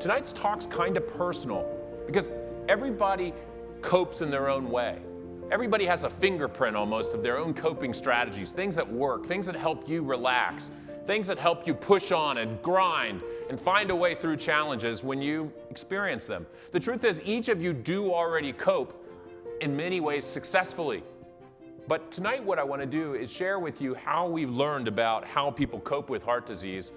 Tonight's talk's kind of personal because everybody copes in their own way. Everybody has a fingerprint almost of their own coping strategies, things that work, things that help you relax, things that help you push on and grind and find a way through challenges when you experience them. The truth is, each of you do already cope in many ways successfully. But tonight what I want to do is share with you how we've learned about how people cope with heart disease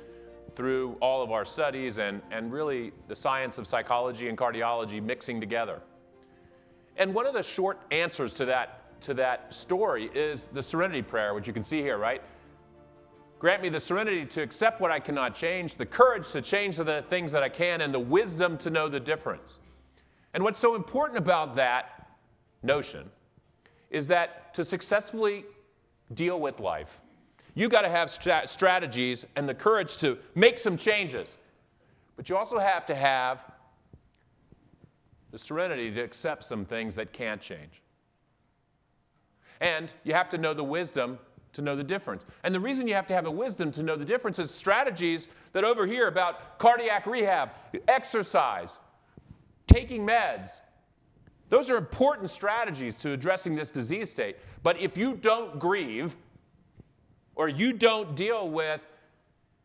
through all of our studies and really the science of psychology and cardiology mixing together. And one of the short answers to that story is the serenity prayer, which you can see here, right? Grant me the serenity to accept what I cannot change, the courage to change the things that I can, and the wisdom to know the difference. And what's so important about that notion is that to successfully deal with life, you got to have strategies and the courage to make some changes. But you also have to have the serenity to accept some things that can't change. And you have to know the wisdom to know the difference. And the reason you have to have the wisdom to know the difference is strategies that over here about cardiac rehab, exercise, taking meds. Those are important strategies to addressing this disease state. But if you don't grieve, or you don't deal with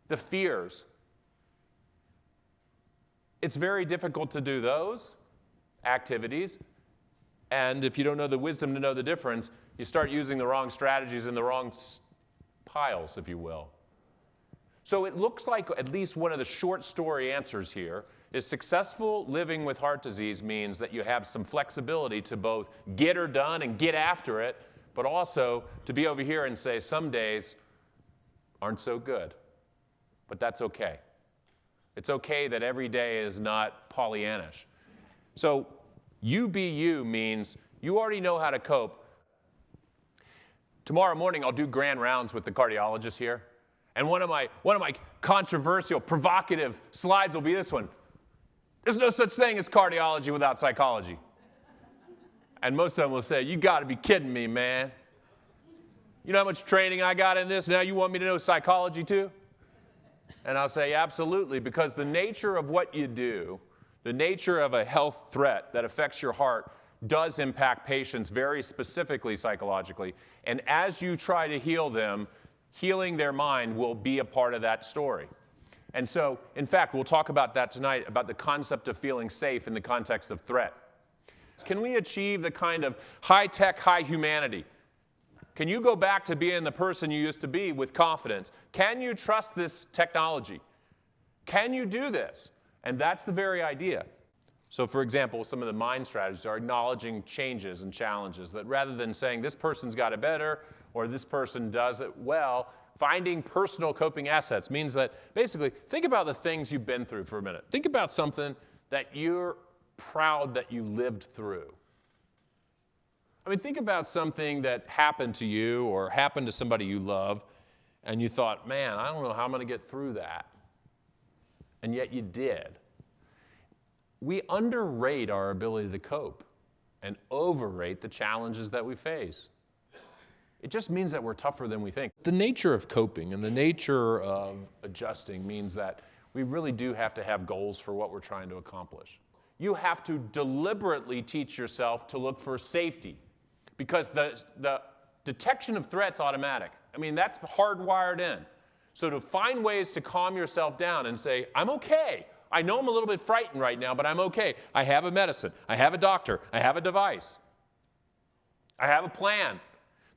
the fears, it's very difficult to do those activities. And if you don't know the wisdom to know the difference, you start using the wrong strategies in the wrong piles, if you will. So it looks like at least one of the short story answers here is successful living with heart disease means that you have some flexibility to both get her done and get after it, but also to be over here and say some days aren't so good, but that's okay. It's okay that every day is not Pollyannish. So you be you means you already know how to cope. Tomorrow morning I'll do grand rounds with the cardiologist here, and one of my controversial, provocative slides will be this one. There's no such thing as cardiology without psychology. And most of them will say, you got to be kidding me, man. You know how much training I got in this? Now you want me to know psychology too? And I'll say, absolutely, because the nature of what you do, the nature of a health threat that affects your heart does impact patients very specifically psychologically. And as you try to heal them, healing their mind will be a part of that story. And so, in fact, we'll talk about that tonight, about the concept of feeling safe in the context of threat. Can we achieve the kind of high-tech, high-humanity? Can you go back to being the person you used to be with confidence? Can you trust this technology? Can you do this? And that's the very idea. So, for example, some of the mind strategies are acknowledging changes and challenges, that rather than saying this person's got it better or this person does it well, finding personal coping assets means that basically think about the things you've been through for a minute. Think about something that you're proud that you lived through. I mean, think about something that happened to you or happened to somebody you love, and you thought, man, I don't know how I'm going to get through that. And yet you did. We underrate our ability to cope and overrate the challenges that we face. It just means that we're tougher than we think. The nature of coping and the nature of adjusting means that we really do have to have goals for what we're trying to accomplish. You have to deliberately teach yourself to look for safety, because the detection of threat's automatic. I mean, that's hardwired in. So to find ways to calm yourself down and say, I'm okay. I know I'm a little bit frightened right now, but I'm okay. I have a medicine. I have a doctor. I have a device. I have a plan.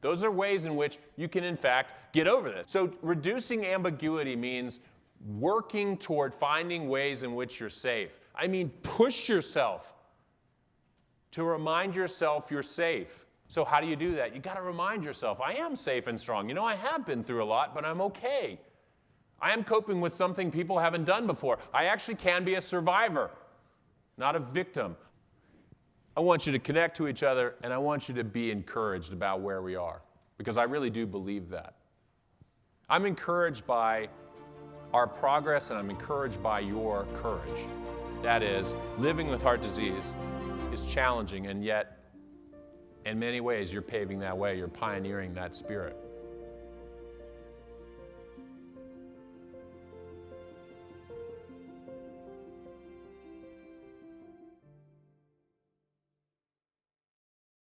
Those are ways in which you can, in fact, get over this. So reducing ambiguity means working toward finding ways in which you're safe. I mean, push yourself to remind yourself you're safe. So how do you do that? You got to remind yourself, I am safe and strong. You know, I have been through a lot, but I'm okay. I am coping with something people haven't done before. I actually can be a survivor, not a victim. I want you to connect to each other, and I want you to be encouraged about where we are, because I really do believe that. I'm encouraged by our progress, and I'm encouraged by your courage. That is, living with heart disease is challenging, and yet, in many ways, you're paving that way. You're pioneering that spirit.